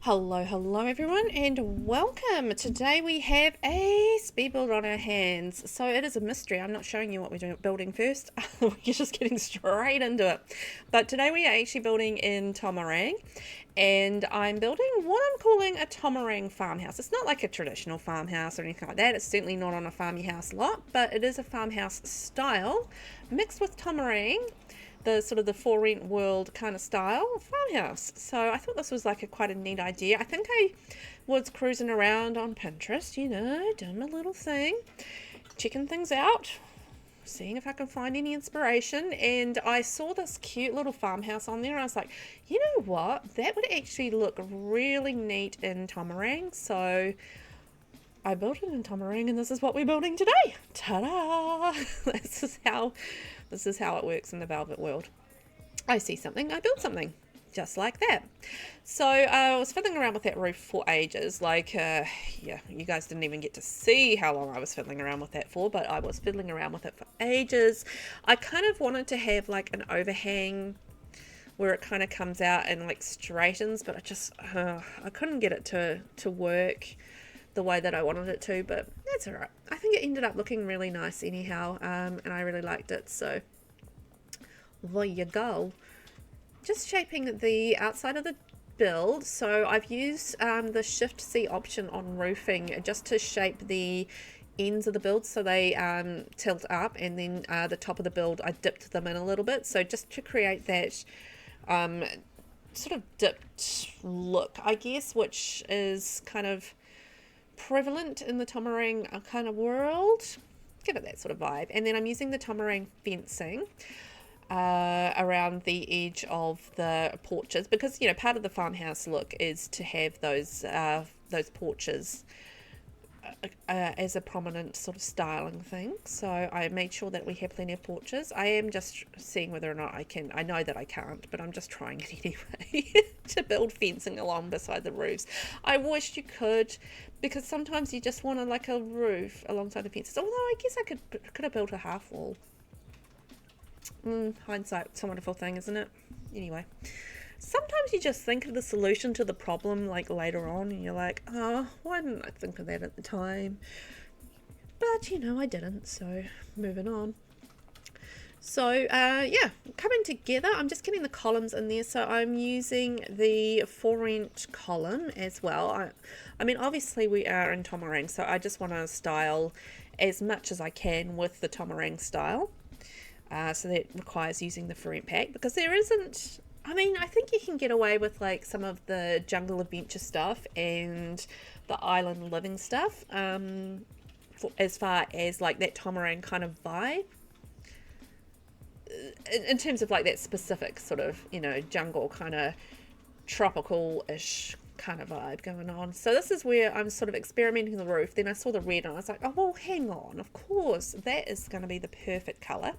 Hello everyone and welcome. Today we have a speed build on our hands. So it is a mystery. I'm not showing you what we're building first. We're just getting straight into it. But today we are actually building in Tomarang, and I'm building what I'm calling a Tomarang farmhouse. It's not like a traditional farmhouse or anything like that. It's certainly not on a farmhouse lot, but it is a farmhouse style mixed with Tomarang, the sort of the for rent world kind of style farmhouse. So I thought this was like quite a neat idea. I think I was cruising around on Pinterest, doing my little thing, checking things out, seeing if I can find any inspiration, and I saw this cute little farmhouse on there, and I was like, you know what, that would actually look really neat in Tomarang. So I built it in Tomarang, and this is what we're building today. Ta-da! This is how it works in the Velvet world. I see something, I build something, just like that. So I was fiddling around with that roof for ages. Yeah, you guys didn't even get to see how long I was fiddling around with that for, but I was fiddling around with it for ages. I kind of wanted to have like an overhang where it kind of comes out and like straightens, but I couldn't get it to work the way that I wanted it to, but that's alright. I think it ended up looking really nice anyhow, and I really liked it, so there you go. Just shaping the outside of the build. So I've used the Shift C option on roofing just to shape the ends of the build so they tilt up, and then the top of the build I dipped them in a little bit, so just to create that sort of dipped look, I guess, which is kind of prevalent in the Tomarang kind of world. Give it that sort of vibe. And then I'm using the Tomarang fencing around the edge of the porches, because part of the farmhouse look is to have those porches as a prominent sort of styling thing. So I made sure that we have plenty of porches. I am just seeing whether or not I can. I know that I can't, but I'm just trying it anyway to build fencing along beside the roofs. I wish you could, because sometimes you just want like a roof alongside the fences. Although I guess I could have built a half wall. Hindsight, it's a wonderful thing, isn't it? Anyway, sometimes you just think of the solution to the problem like later on, and you're like, oh, why didn't I think of that at the time? But I didn't, so moving on. So yeah, coming together. I'm just getting the columns in there, so I'm using the for rent column as well. I mean, obviously we are in Tomarang, so I just want to style as much as I can with the Tomarang style. So that requires using the for rent pack, because there isn't, I mean, I think you can get away with like some of the jungle adventure stuff and the island living stuff, as far as like that Tomarang kind of vibe, in terms of like that specific sort of, jungle kind of tropical-ish kind of vibe going on. So this is where I'm sort of experimenting the roof. Then I saw the red and I was like, oh, well, hang on, of course that is going to be the perfect color.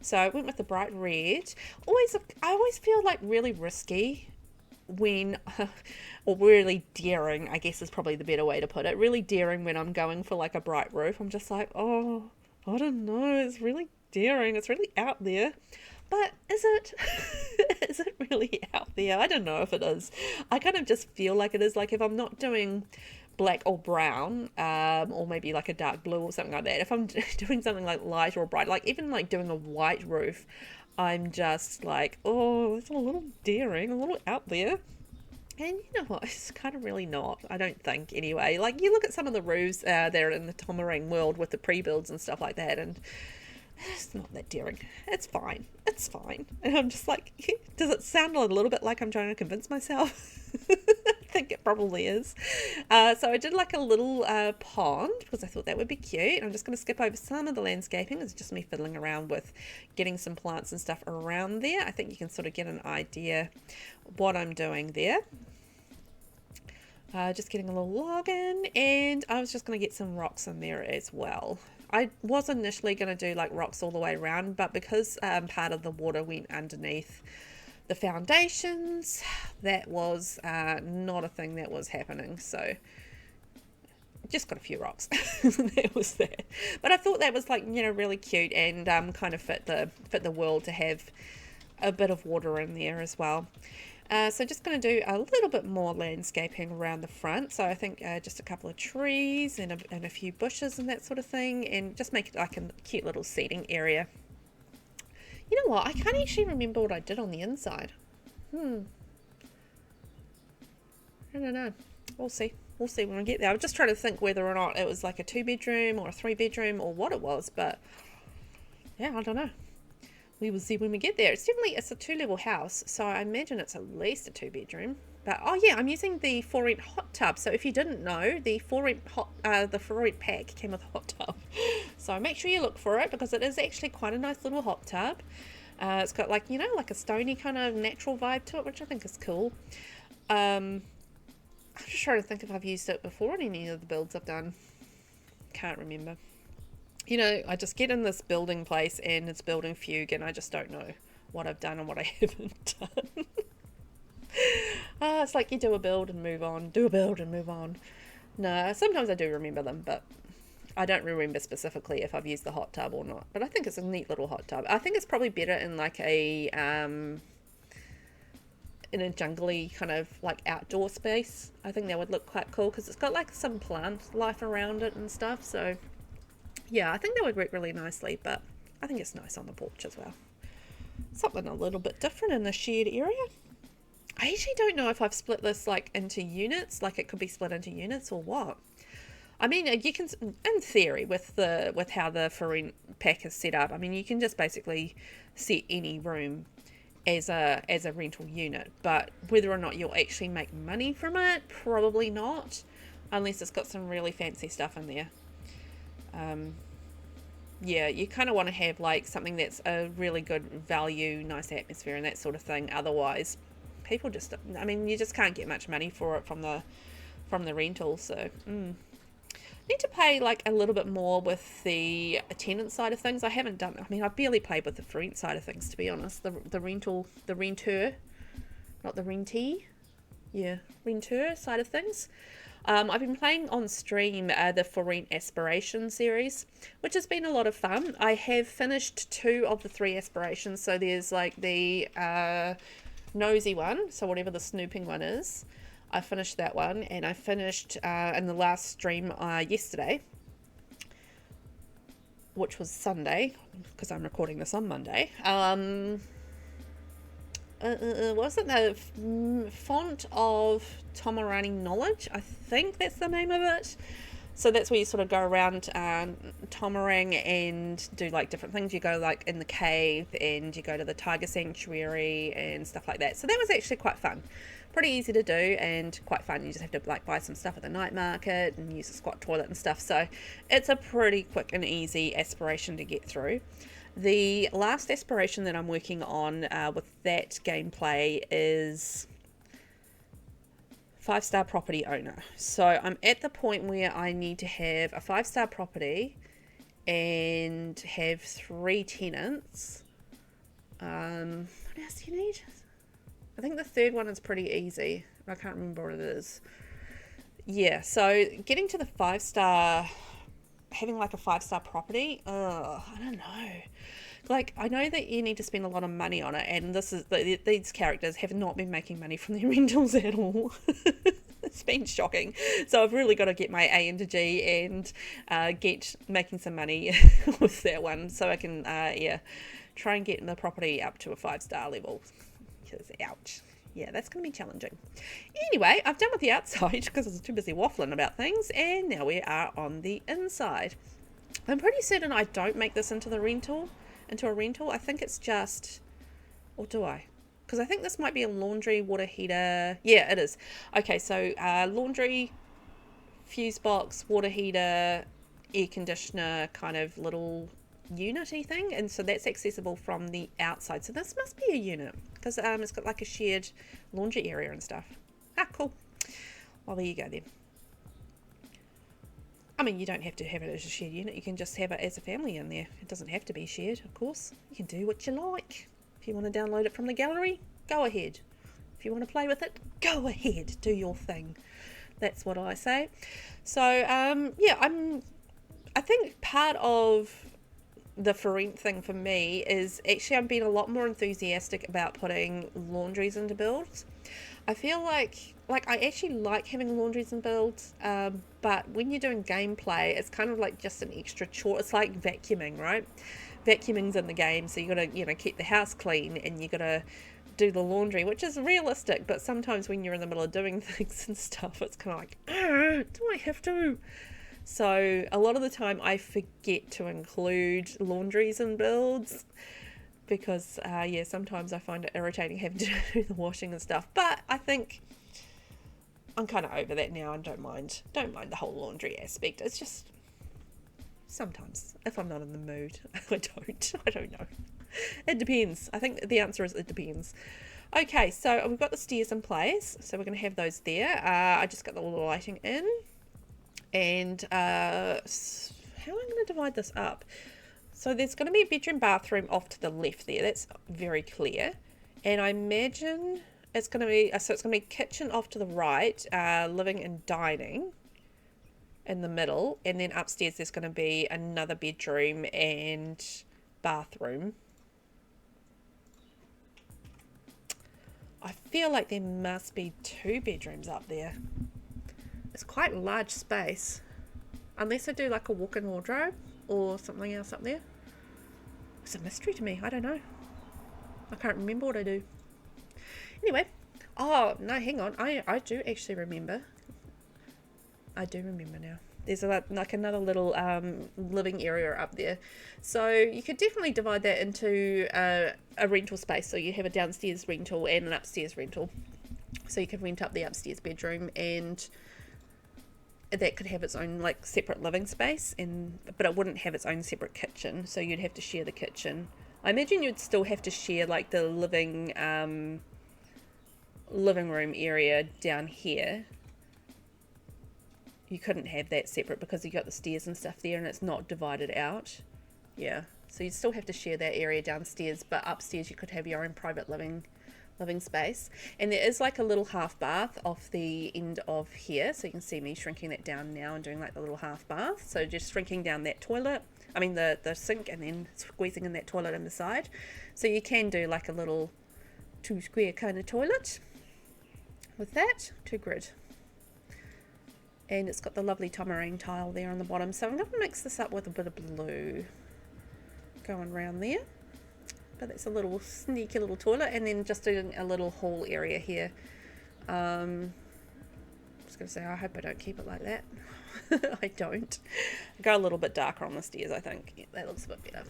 So I went with the bright red. I always feel like really risky when or really daring, I guess is probably the better way to put it, really daring when I'm going for like a bright roof. I'm just like, oh, I don't know, it's really daring, it's really out there. But is it? Is it really out there? I don't know if it is. I kind of just feel like it is. Like if I'm not doing black or brown, or maybe like a dark blue or something like that, if I'm doing something like light or bright, like even like doing a white roof, I'm just like, oh, it's a little daring, a little out there. And you know what, it's kind of really not, I don't think, anyway. Like you look at some of the roofs there in the Tomarang world with the pre-builds and stuff like that, and it's not that daring. It's fine. It's fine. And I'm just like, does it sound a little bit like I'm trying to convince myself? I think it probably is. So I did like a little pond, because I thought that would be cute. I'm just going to skip over some of the landscaping. It's just me fiddling around with getting some plants and stuff around there. I think you can sort of get an idea what I'm doing there. Just getting a little log in, and I was just going to get some rocks in there as well. I was initially going to do like rocks all the way around, but because part of the water went underneath the foundations, that was not a thing that was happening. So just got a few rocks. That was that. But I thought that was like, really cute, and kind of fit the world to have a bit of water in there as well. So just going to do a little bit more landscaping around the front. So I think just a couple of trees and a few bushes and that sort of thing, and just make it like a cute little seating area. You know what? I can't actually remember what I did on the inside. I don't know. We'll see. We'll see when we get there. I was just trying to think whether or not it was like a 2-bedroom or a 3-bedroom or what it was, but yeah, I don't know. We will see when we get there. It's a 2-level house, so I imagine it's at least a 2-bedroom. But oh yeah, I'm using the 4-rent hot tub. So if you didn't know, the 4-rent pack came with a hot tub. So make sure you look for it, because it is actually quite a nice little hot tub. It's got like, you know, like a stony kind of natural vibe to it, which I think is cool. I'm just trying to think if I've used it before in any of the builds I've done. Can't remember. You know, I just get in this building place and it's building fugue, and I just don't know what I've done and what I haven't done. It's like you do a build and move on, do a build and move on. No, sometimes I do remember them, but I don't remember specifically if I've used the hot tub or not. But I think it's a neat little hot tub. I think it's probably better in like a in a jungly kind of like outdoor space. I think that would look quite cool, because it's got like some plant life around it and stuff. So yeah, I think that would work really nicely, but I think it's nice on the porch as well. Something a little bit different in the shared area. I actually don't know if I've split this like into units, like it could be split into units or what. I mean, you can, in theory, with how the for rent pack is set up, I mean, you can just basically set any room as a rental unit, but whether or not you'll actually make money from it, probably not, unless it's got some really fancy stuff in there. Yeah, you kind of want to have like something that's a really good value, nice atmosphere and that sort of thing. Otherwise, people just, I mean, you just can't get much money for it from the rental. So need to pay like a little bit more with the tenant side of things. I haven't done, I mean, I've barely played with the rent side of things, to be honest. The renter, not the rentee. Yeah, renter side of things. I've been playing on stream the For Rent Aspiration series, which has been a lot of fun. I have finished 2 of the 3 aspirations. So there's like the nosy one, so whatever the snooping one is. I finished that one, and I finished in the last stream yesterday, which was Sunday, because I'm recording this on Monday. Wasn't the font of Tomarang knowledge? I think that's the name of it. So that's where you sort of go around Tomarang and do like different things. You go like in the cave, and you go to the tiger sanctuary and stuff like that. So that was actually quite fun. Pretty easy to do and quite fun. You just have to like buy some stuff at the night market and use a squat toilet and stuff. So it's a pretty quick and easy aspiration to get through. The last aspiration that I'm working on with that gameplay is 5-star property owner. So I'm at the point where I need to have a 5-star property and have 3 tenants. What else do you need? I think the third one is pretty easy. I can't remember what it is. Yeah, so getting to the 5-star, having like a 5-star property, I don't know. Like, I know that you need to spend a lot of money on it, and these characters have not been making money from their rentals at all. It's been shocking. So I've really got to get my A into G and get making some money with that one, so I can try and get the property up to a 5-star level. Because ouch. Yeah, that's going to be challenging. Anyway, I've done with the outside because I was too busy waffling about things, and now we are on the inside. I'm pretty certain I don't make this into a rental. I think it's just, or do I? Because I think this might be a laundry, water heater. Yeah, it is. Okay, so laundry, fuse box, water heater, air conditioner, kind of little unity thing, and so that's accessible from the outside. So this must be a unit, because it's got like a shared laundry area and stuff. Cool. Well, there you go then. I mean, you don't have to have it as a shared unit. You can just have it as a family in there. It doesn't have to be shared, of course. You can do what you like. If you want to download it from the gallery, go ahead. If you want to play with it, go ahead. Do your thing. That's what I say. So, I think part of the for rent thing for me is actually I'm being a lot more enthusiastic about putting laundries into builds. I feel like I actually like having laundries and builds, but when you're doing gameplay, it's kind of like just an extra chore. It's like vacuuming, right? Vacuuming's in the game, so you gotta, you know, keep the house clean, and you gotta do the laundry, which is realistic, but sometimes when you're in the middle of doing things and stuff, it's kind of like, do I have to? So a lot of the time I forget to include laundries and builds because, yeah, sometimes I find it irritating having to do the washing and stuff, but I think I'm kind of over that now and don't mind the whole laundry aspect. It's just sometimes if I'm not in the mood, I don't know. It depends. I think the answer is it depends. Okay, so we've got the stairs in place, so we're going to have those there. I just got all the lighting in, and how am I going to divide this up? So there's going to be a bedroom bathroom off to the left there. That's very clear, and I imagine it's going to be kitchen off to the right, living and dining in the middle, and then upstairs there's going to be another bedroom and bathroom. I feel like there must be 2 bedrooms up there. It's quite a large space. Unless I do like a walk-in wardrobe or something else up there. It's a mystery to me. I don't know. I can't remember what I do. Anyway. Oh, no, hang on. I do actually remember. I do remember now. There's like another little living area up there. So you could definitely divide that into a rental space. So you have a downstairs rental and an upstairs rental. So you could rent up the upstairs bedroom, and that could have its own like separate living space, but it wouldn't have its own separate kitchen. So you'd have to share the kitchen. I imagine you'd still have to share like the living room area down here. You couldn't have that separate because you got the stairs and stuff there and it's not divided out. Yeah, so you'd still have to share that area downstairs, but upstairs you could have your own private living space. And there is like a little half bath off the end of here, so you can see me shrinking that down now and doing like the little half bath. So just shrinking down that toilet, I mean the sink, and then squeezing in that toilet in the side. So you can do like a little 2 square kind of toilet with that, 2 grid. And it's got the lovely Tomarang tile there on the bottom. So I'm going to mix this up with a bit of blue going around there. But that's a little sneaky little toilet. And then just doing a little hall area here. I was going to say, I hope I don't keep it like that. I don't. I go a little bit darker on the stairs, I think. Yeah, that looks a bit better.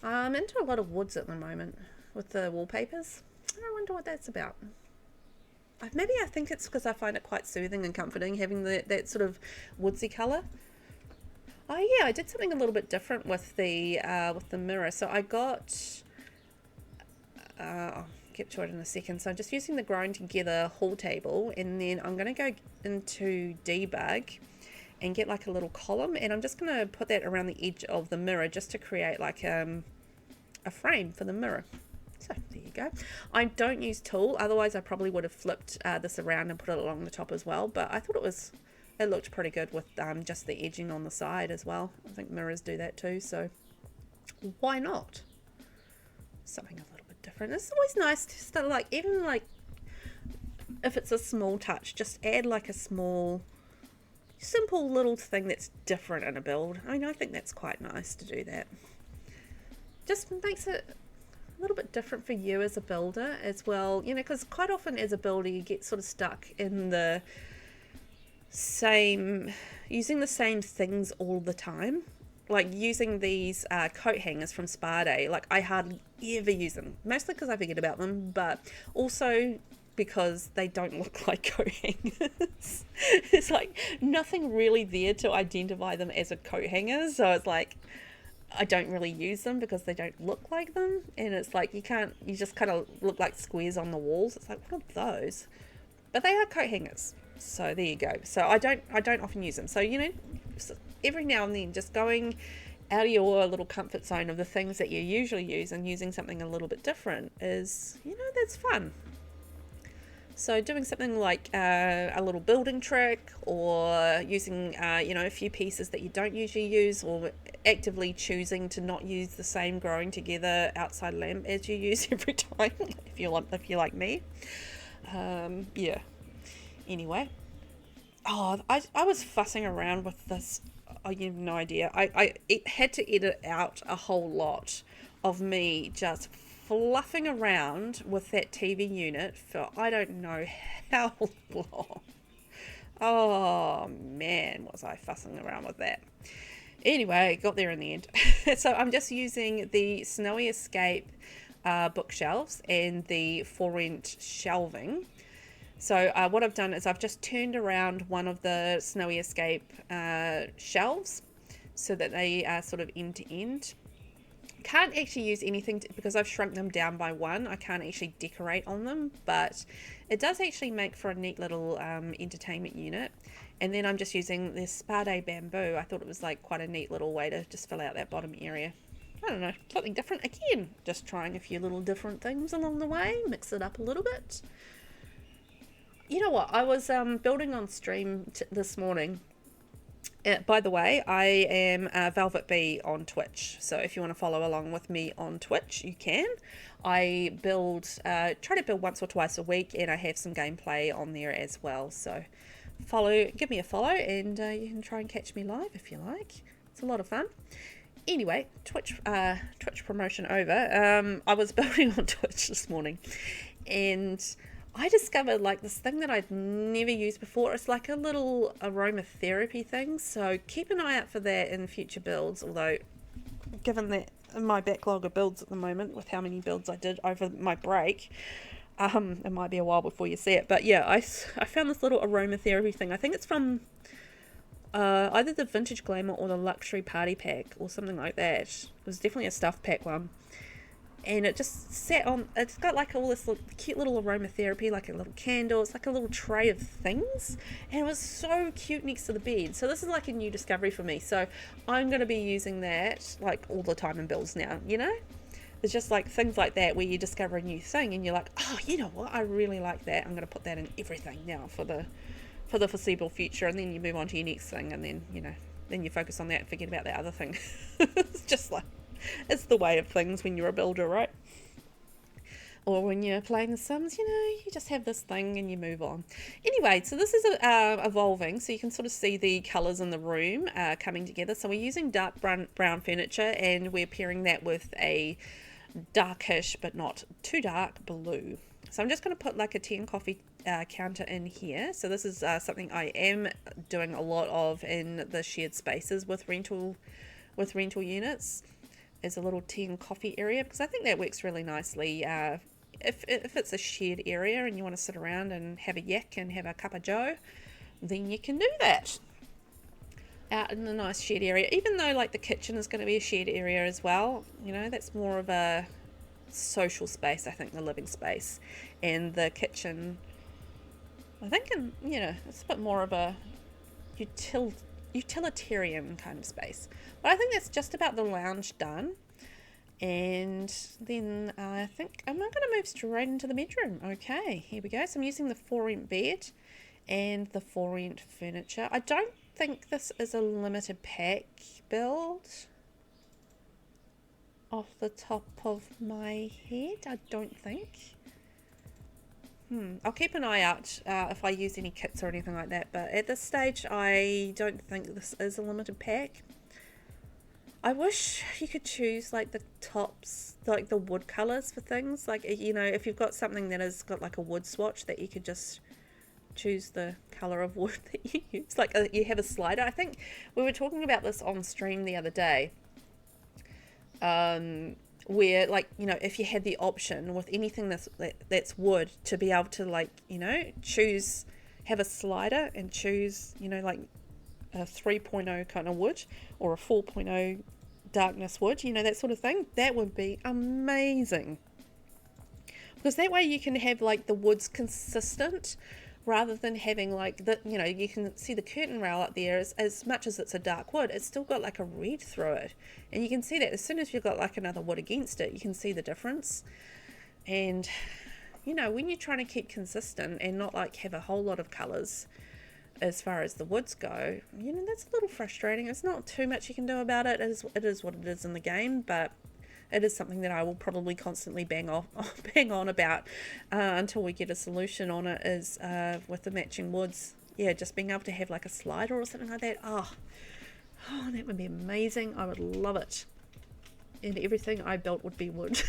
I'm into a lot of woods at the moment with the wallpapers. I wonder what that's about. Maybe I think it's because I find it quite soothing and comforting having that sort of woodsy colour. Oh yeah, I did something a little bit different with the mirror. So I got, I'll get to it in a second. So I'm just using the grown together haul table, and then I'm going to go into debug and get like a little column, and I'm just going to put that around the edge of the mirror just to create like a frame for the mirror. So there you go. I don't use tool, otherwise I probably would have flipped this around and put it along the top as well, but I thought it looked pretty good with just the edging on the side as well. I think mirrors do that too, so why not? Something a little bit different. It's always nice to start, like, even like if it's a small touch, just add like a small simple little thing that's different in a build. I mean, I think that's quite nice to do that. Just makes it a little bit different for you as a builder as well, you know, because quite often as a builder you get sort of stuck in the using the same things all the time, like using these coat hangers from Spa Day. Like, I hardly ever use them, mostly because I forget about them, but also because they don't look like coat hangers. It's like nothing really there to identify them as a coat hanger, so it's like I don't really use them because they don't look like them, and it's like you just kind of look like squares on the walls. It's like, what are those? But they are coat hangers, so there you go. So I don't often use them. So, you know, every now and then just going out of your little comfort zone of the things that you usually use and using something a little bit different is, you know, that's fun. So doing something like a little building trick, or using you know, a few pieces that you don't usually use, or actively choosing to not use the same growing together outside lamp as you use every time, if you're like me. Yeah. Anyway. Oh, I was fussing around with this. Oh, you have no idea. It had to edit out a whole lot of me just fluffing around with that TV unit for I don't know how long. Oh man, was I fussing around with that. Anyway, got there in the end. So I'm just using the Snowy Escape bookshelves and the For Rent shelving. So what I've done is I've just turned around one of the Snowy Escape shelves so that they are sort of end to end. Can't actually use anything because I've shrunk them down by one. I can't actually decorate on them, but it does actually make for a neat little entertainment unit. And then I'm just using this Spa Day bamboo. I thought it was like quite a neat little way to just fill out that bottom area. I don't know, something different again. Just trying a few little different things along the way, mix it up a little bit. You know what? I was building on stream this morning. By the way, I am VelvettB on Twitch. So if you want to follow along with me on Twitch, you can. I build, try to build once or twice a week, and I have some gameplay on there as well. So give me a follow, and you can try and catch me live if you like. It's a lot of fun. Anyway, Twitch promotion over. I was building on Twitch this morning, and I discovered like this thing that I'd never used before. It's like a little aromatherapy thing. So keep an eye out for that in future builds. Although, given that my backlog of builds at the moment, with how many builds I did over my break, it might be a while before you see it. But yeah, I found this little aromatherapy thing. I think it's from either the Vintage Glamour or the Luxury Party Pack or something like that. It was definitely a stuff pack one. And it just sat on, it's got like all this cute little aromatherapy, like a little candle. It's like a little tray of things. And it was so cute next to the bed. So this is like a new discovery for me. So I'm going to be using that like all the time in builds now, you know? It's just like things like that where you discover a new thing and you're like, oh, you know what? I really like that. I'm going to put that in everything now for the foreseeable future. And then you move on to your next thing. And then, you know, then you focus on that and forget about that other thing. It's just like, it's the way of things when you're a builder, right? Or when you're playing The Sims, you know, you just have this thing and you move on. Anyway, so this is evolving, so you can sort of see the colours in the room coming together. So we're using dark brown furniture, and we're pairing that with a darkish but not too dark blue. So I'm just going to put like a tea and coffee counter in here. So this is something I am doing a lot of in the shared spaces with rental units. As a little tea and coffee area, because I think that works really nicely. If it's a shared area and you want to sit around and have a yak and have a cup of joe, then you can do that out in the nice shared area. Even though like the kitchen is going to be a shared area as well, you know, that's more of a social space, I think, the living space. And the kitchen, I think, you know, it's a bit more of a utilitarian kind of space. But I think that's just about the lounge done. And then I think I'm not going to move straight into the bedroom. Okay, here we go. So I'm using the For Rent bed and the For Rent furniture. I don't think this is a limited pack build off the top of my head. I don't think. I'll keep an eye out if I use any kits or anything like that, but at this stage I don't think this is a limited pack. I wish you could choose like the tops, like the wood colours for things, like, you know, if you've got something that has got like a wood swatch, that you could just choose the colour of wood that you use, like you have a slider. I think we were talking about this on stream the other day, where, like, you know, if you had the option with anything that's wood to be able to, like, you know, have a slider and choose, you know, like a 3.0 kind of wood or a 4.0 darkness wood, you know, that sort of thing, that would be amazing. Because that way you can have like the woods consistent, rather than having like the, you know, you can see the curtain rail up there, as much as it's a dark wood, it's still got like a red through it, and you can see that as soon as you've got like another wood against it, you can see the difference. And you know, when you're trying to keep consistent and not like have a whole lot of colors as far as the woods go, you know, that's a little frustrating. It's not too much you can do about it. It is what it is in the game, but it is something that I will probably constantly bang on about until we get a solution on it, is with the matching woods. Yeah, just being able to have like a slider or something like that. Oh, that would be amazing. I would love it. And everything I built would be wood. So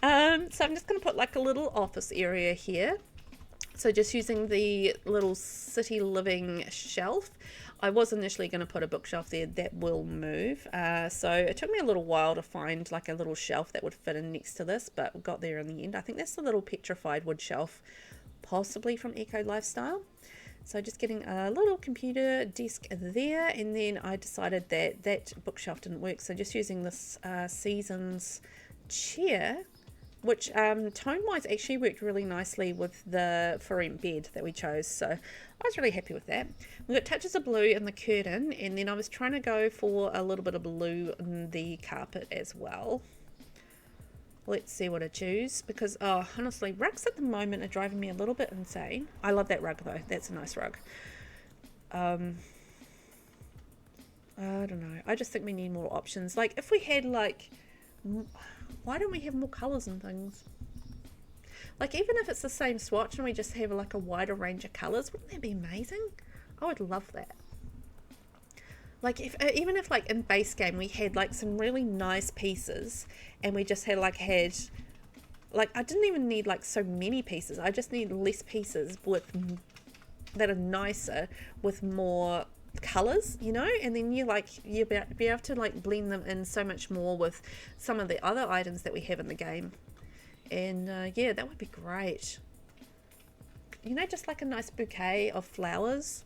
I'm just going to put like a little office area here. So just using the little city living shelf. I was initially going to put a bookshelf there. That will move. So it took me a little while to find like a little shelf that would fit in next to this, but we got there in the end. I think that's the little petrified wood shelf, possibly from Eco Lifestyle. So just getting a little computer desk there, and then I decided that that bookshelf didn't work. So just using this Seasons chair, which tone-wise actually worked really nicely with the farmhouse bed that we chose. So I was really happy with that. We've got touches of blue in the curtain, and then I was trying to go for a little bit of blue in the carpet as well. Let's see what I choose, because honestly, rugs at the moment are driving me a little bit insane. I love that rug though. That's a nice rug. I don't know. I just think we need more options. Like if we had like, why don't we have more colours and things? Like even if it's the same swatch and we just have like a wider range of colours, wouldn't that be amazing? I would love that. Like if even if like in base game we had like some really nice pieces, and we just had like I didn't even need like so many pieces. I just need less pieces that are nicer with more colors, you know, and then you'll be able to like blend them in so much more with some of the other items that we have in the game. And yeah, that would be great. You know, just like a nice bouquet of flowers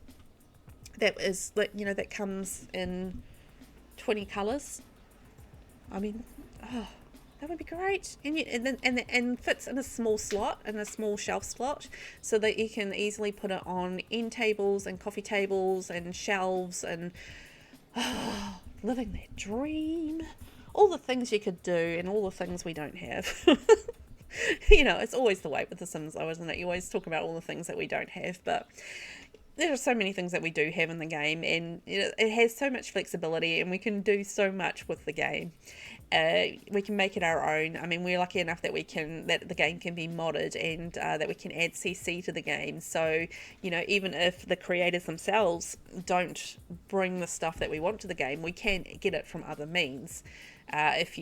that is like, you know, that comes in 20 colors. I mean, that would be great. And fits in a small slot, in a small shelf slot, so that you can easily put it on end tables and coffee tables and shelves, and living that dream. All the things you could do and all the things we don't have. You know, it's always the way with The Sims though, isn't it? You always talk about all the things that we don't have, but there are so many things that we do have in the game, and you know, it has so much flexibility, and we can do so much with the game. We can make it our own. I mean, we're lucky enough that that the game can be modded, and that we can add CC to the game. So, you know, even if the creators themselves don't bring the stuff that we want to the game, we can get it from other means. If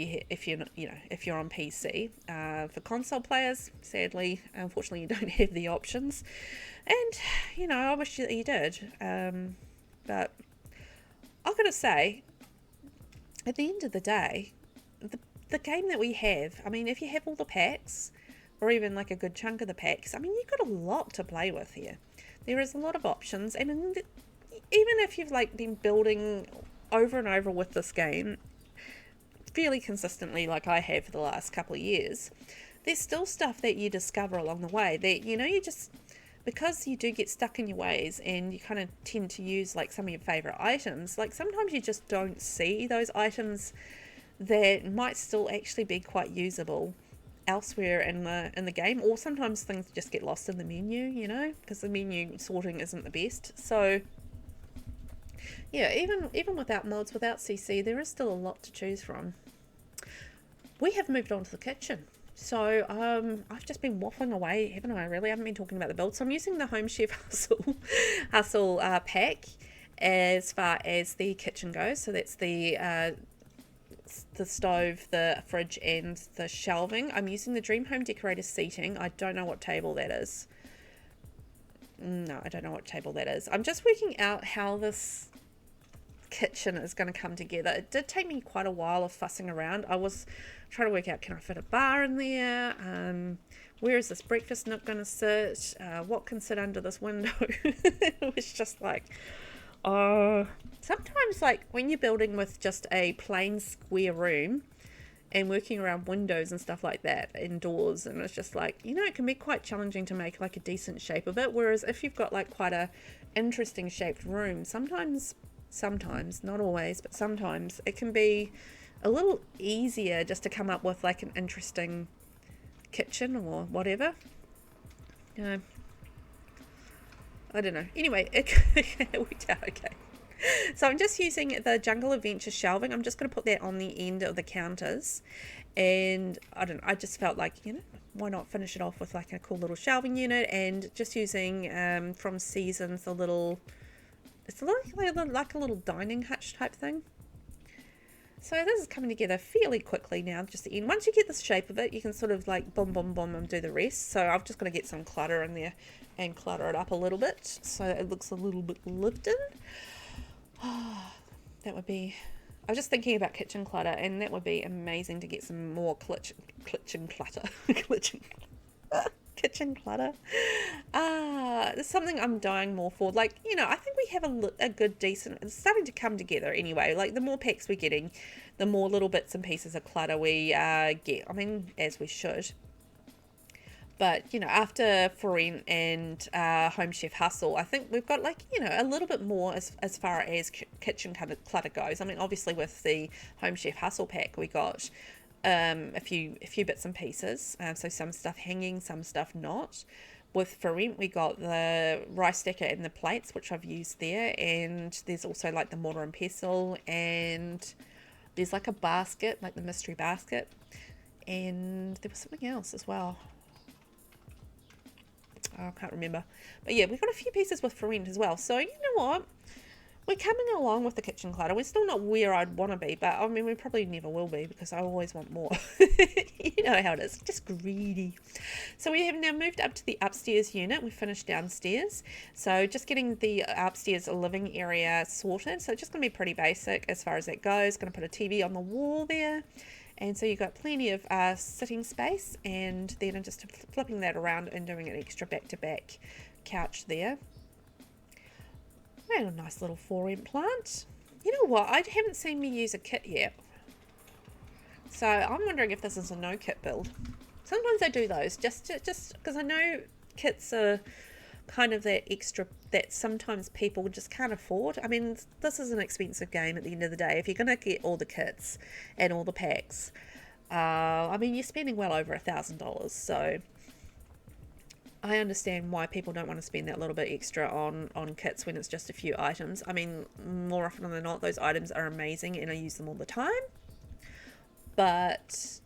you're on PC. For console players, sadly, unfortunately, you don't have the options. And, you know, I wish that you did. But I've got to say, at the end of the day, the game that we have, I mean, if you have all the packs, or even like a good chunk of the packs, I mean, you've got a lot to play with here. There is a lot of options, and even if you've like been building over and over with this game fairly consistently, like I have for the last couple of years, there's still stuff that you discover along the way that, you know, you just, because you do get stuck in your ways and you kind of tend to use like some of your favorite items, like sometimes you just don't see those items that might still actually be quite usable elsewhere in the game, or sometimes things just get lost in the menu, you know, because the menu sorting isn't the best. So yeah, even without mods, without CC, there is still a lot to choose from. We have moved on to the kitchen. So I've just been waffling away, haven't I? Really, I haven't been talking about the build. So I'm using the Home Chef Hustle pack as far as the kitchen goes. So that's the stove, the fridge, and the shelving. I'm using the Dream Home Decorator seating. I don't know what table that is. No, I don't know what table that is. I'm just working out how this kitchen is going to come together. It did take me quite a while of fussing around. I was trying to work out, can I fit a bar in there? Where is this breakfast nook going to sit? What can sit under this window? It was just like, sometimes like when you're building with just a plain square room and working around windows and stuff like that indoors, and it's just like, you know, it can be quite challenging to make like a decent shape of it. Whereas if you've got like quite a interesting shaped room, sometimes, not always, but sometimes it can be a little easier just to come up with like an interesting kitchen or whatever. I don't know. Anyway, it worked out okay. So I'm just using the Jungle Adventure shelving. I'm just going to put that on the end of the counters. And I don't know, I just felt like, you know, why not finish it off with like a cool little shelving unit, and just using from Seasons the little, it's like a little dining hutch type thing. So this is coming together fairly quickly now, just the end. Once you get the shape of it, you can sort of like boom, boom, boom and do the rest. So I'm just going to get some clutter in there and clutter it up a little bit so it looks a little bit lifted. Oh, that would be... I was just thinking about kitchen clutter, and that would be amazing to get some more kitchen clutter. Kitchen clutter. It's something I'm dying more for. Like, you know, I think we have a good, decent... It's starting to come together anyway. Like, the more packs we're getting, the more little bits and pieces of clutter we get. I mean, as we should. But, you know, after For Rent and Home Chef Hustle, I think we've got, like, you know, a little bit more as far as kitchen clutter goes. I mean, obviously with the Home Chef Hustle pack, we got a few bits and pieces. So some stuff hanging, some stuff not. With For Rent, we got the rice stacker and the plates, which I've used there. And there's also, like, the mortar and pestle. And there's, like, a basket, like the mystery basket. And there was something else as well. Oh, I can't remember. But yeah, we've got a few pieces with For Rent as well. So, you know what? We're coming along with the kitchen clutter. We're still not where I'd want to be, but I mean, we probably never will be because I always want more. You know how it is. Just greedy. So we have now moved up to the upstairs unit. We finished downstairs. So just getting the upstairs living area sorted. So it's just going to be pretty basic as far as that goes. Going to put a TV on the wall there. And so you've got plenty of sitting space, and then I'm just flipping that around and doing an extra back-to-back couch there. And a nice little 4M plant. You know what? I haven't seen me use a kit yet. So I'm wondering if this is a no-kit build. Sometimes I do those, just because I know kits are kind of that extra that sometimes people just can't afford. I mean, this is an expensive game at the end of the day. If you're going to get all the kits and all the packs, I mean, you're spending well over $1,000. So I understand why people don't want to spend that little bit extra on kits when it's just a few items. I mean, more often than not, those items are amazing and I use them all the time. But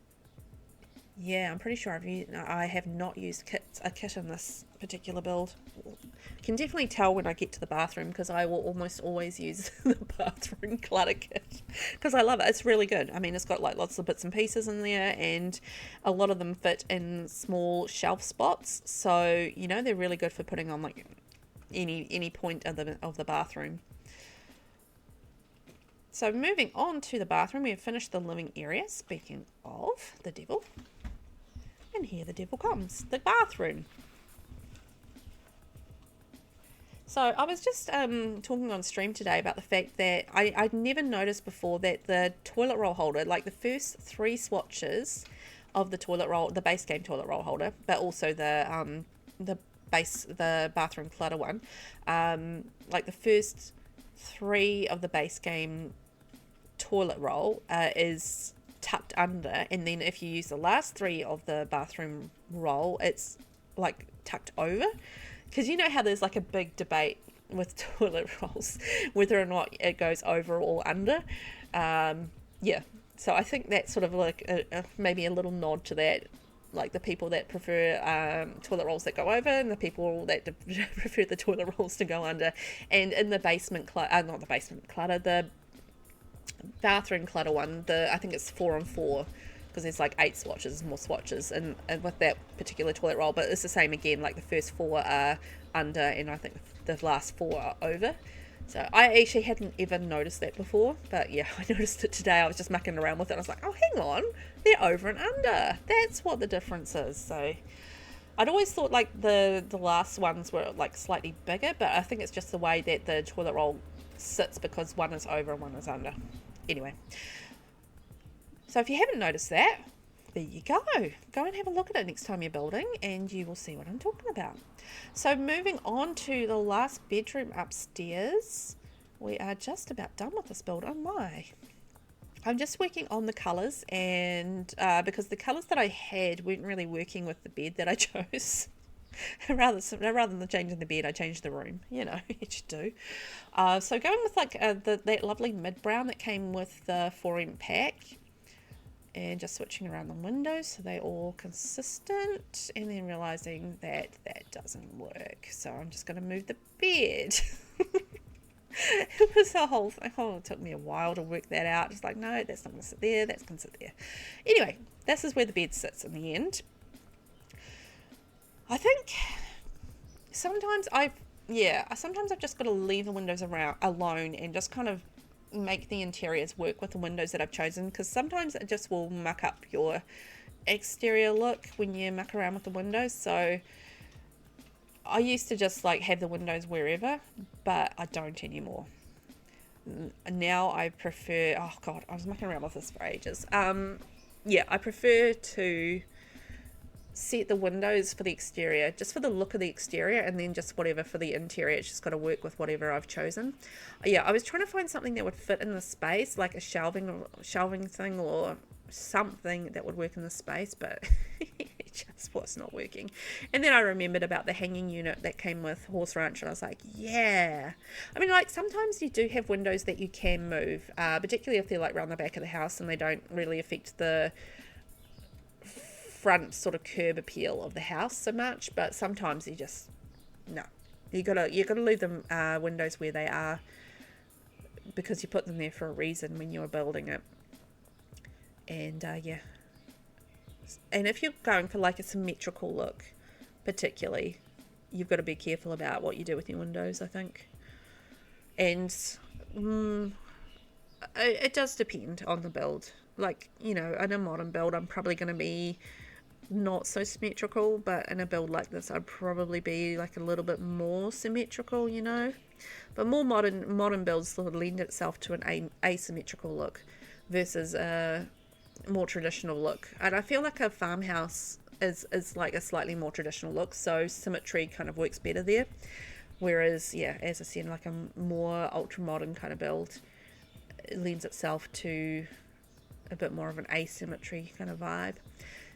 yeah, I'm pretty sure I have not used a kit in this particular build. You can definitely tell when I get to the bathroom because I will almost always use the bathroom clutter kit because I love it. It's really good. I mean, it's got like lots of bits and pieces in there, and a lot of them fit in small shelf spots. So, you know, they're really good for putting on like any point of the bathroom. So moving on to the bathroom, we have finished the living area. Speaking of the devil. And here the devil comes, the bathroom. So I was just talking on stream today about the fact that I'd never noticed before that the toilet roll holder, like the first 3 swatches of the toilet roll, the base game toilet roll holder, but also the bathroom clutter one, like the first 3 of the base game toilet roll is tucked under, and then if you use the last 3 of the bathroom roll, it's like tucked over, because you know how there's like a big debate with toilet rolls whether or not it goes over or under. Yeah, so I think that's sort of like maybe a little nod to that, like the people that prefer toilet rolls that go over and the people that prefer the toilet rolls to go under. And in the basement not the basement clutter, the bathroom clutter one, I think it's 4 on 4 because there's like 8 swatches, more swatches, and with that particular toilet roll, but it's the same again, like the first 4 are under and I think the last 4 are over. So I actually hadn't ever noticed that before, but yeah, I noticed it today. I was just mucking around with it. I was like, oh, hang on, they're over and under. That's what the difference is. So I'd always thought like the last ones were like slightly bigger, but I think it's just the way that the toilet roll sits because one is over and one is under. Anyway, so if you haven't noticed that, there you go. Go and have a look at it next time you're building and you will see what I'm talking about. So moving on to the last bedroom upstairs. We are just about done with this build. Oh my. I'm just working on the colours, and because the colours that I had weren't really working with the bed that I chose. rather than changing the bed, I changed the room. You know, you should do. So going with like that lovely mid brown that came with the 4M pack, and just switching around the windows so they're all consistent, and then realizing that that doesn't work. So I'm just going to move the bed. It was a whole thing. Oh, it took me a while to work that out. It's like, no, that's not going to sit there. That's going to sit there. Anyway, this is where the bed sits in the end. I think sometimes I've just got to leave the windows around alone and just kind of make the interiors work with the windows that I've chosen, because sometimes it just will muck up your exterior look when you muck around with the windows. So I used to just like have the windows wherever, but I don't anymore. Now I prefer, oh god, I was mucking around with this for ages. I prefer to set the windows for the exterior, just for the look of the exterior, and then just whatever for the interior. It's just got to work with whatever I've chosen. I was trying to find something that would fit in the space, like a shelving thing or something that would work in the space, but it just was not working. And then I remembered about the hanging unit that came with Horse Ranch, and I was like, yeah. I mean, like, sometimes you do have windows that you can move, particularly if they're like around the back of the house and they don't really affect the front sort of curb appeal of the house so much. But sometimes you just, no, you gotta leave them windows where they are, because you put them there for a reason when you were building it. And and if you're going for like a symmetrical look, particularly, you've got to be careful about what you do with your windows, I think. And it does depend on the build. Like, you know, in a modern build, I'm probably going to be not so symmetrical, but in a build like this, I'd probably be like a little bit more symmetrical, you know. But more modern builds sort of lend itself to an asymmetrical look versus a more traditional look. And I feel like a farmhouse is like a slightly more traditional look, so symmetry kind of works better there. Whereas, yeah, as I said, like a more ultra modern kind of build, it lends itself to a bit more of an asymmetry kind of vibe.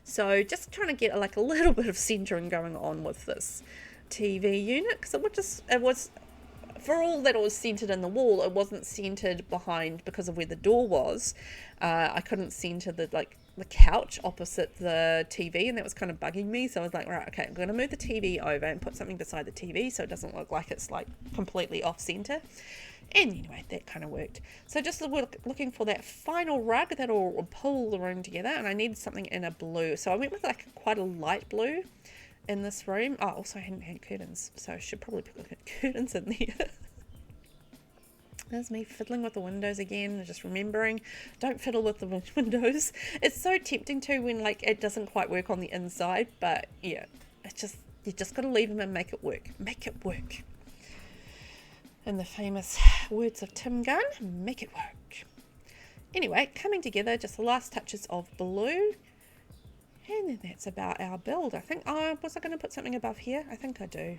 So just trying to get like a little bit of centering going on with this TV unit, because it was for all that it was centered in the wall, it wasn't centered behind because of where the door was. I couldn't center the couch opposite the TV, and that was kind of bugging me. So I was like, right, okay, I'm going to move the TV over and put something beside the TV so it doesn't look like it's like completely off center. And anyway, that kind of worked. So just looking for that final rug that'll pull the room together, and I needed something in a blue. So I went with like quite a light blue in this room. Oh, also I hadn't had curtains, so I should probably put curtains in there. There's me fiddling with the windows again, just remembering, don't fiddle with the windows. It's so tempting to when like it doesn't quite work on the inside, but yeah, it's just, you just got to leave them and make it work. Make it work. In the famous words of Tim Gunn, make it work. Anyway, coming together, just the last touches of blue. And then that's about our build. I think, was I going to put something above here? I think I do.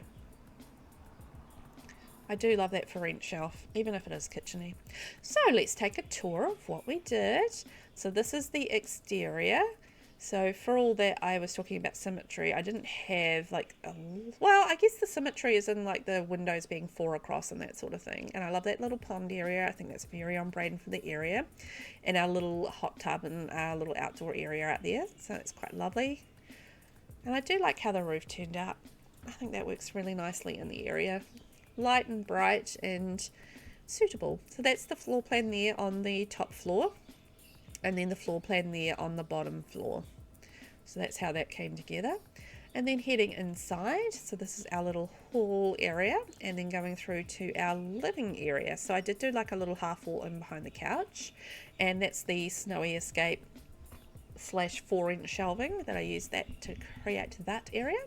I do love that for rent shelf, even if it is kitcheny. So let's take a tour of what we did. So this is the exterior. So for all that I was talking about symmetry, I didn't have like, well, I guess the symmetry is in like the windows being 4 across and that sort of thing. And I love that little pond area. I think that's very on brand for the area. And our little hot tub and our little outdoor area out there. So it's quite lovely. And I do like how the roof turned out. I think that works really nicely in the area. Light and bright and suitable. So that's the floor plan there on the top floor. And then the floor plan there on the bottom floor. So that's how that came together. And then heading inside, so this is our little hall area, and then going through to our living area. So I did do like a little half wall in behind the couch, and that's the snowy escape / 4-inch shelving that I used that to create that area.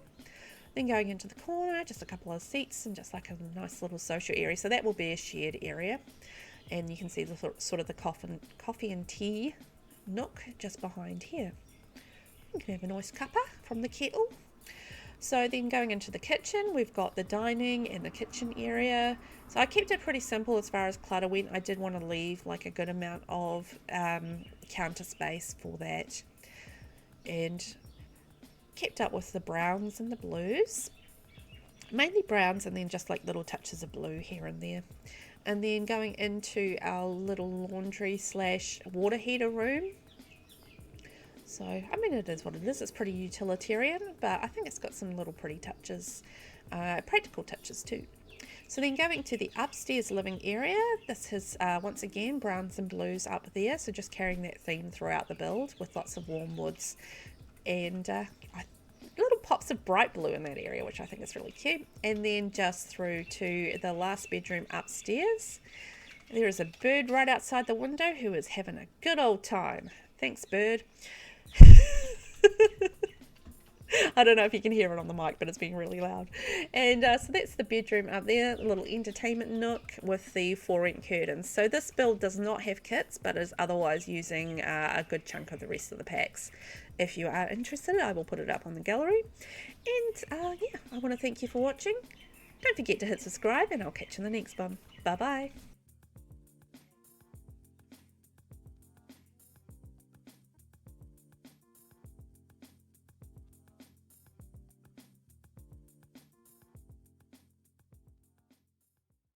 Then going into the corner, just a couple of seats and just like a nice little social area. So that will be a shared area. And you can see the sort of the coffee and tea nook just behind here. You can have a nice cuppa from the kettle. So then going into the kitchen, we've got the dining and the kitchen area. So I kept it pretty simple as far as clutter went. I did want to leave like a good amount of counter space for that. And kept up with the browns and the blues. mainly browns, and then just like little touches of blue here and there. And then going into our little laundry slash water heater room. So, I mean, it is what it is. It's pretty utilitarian, but I think it's got some little pretty touches, practical touches too. So then going to the upstairs living area, this is once again browns and blues up there. So just carrying that theme throughout the build with lots of warm woods and little pops of bright blue in that area, which I think is really cute. And then just through to the last bedroom upstairs. There is a bird right outside the window who is having a good old time. Thanks, bird. I don't know if you can hear it on the mic, but it's being really loud. And so that's the bedroom up there, a little entertainment nook with the for-rent curtains. So this build does not have kits, but is otherwise using a good chunk of the rest of the packs. If you are interested, I will put it up on the gallery. And yeah, I want to thank you for watching. Don't forget to hit subscribe, and I'll catch you in the next one. Bye bye.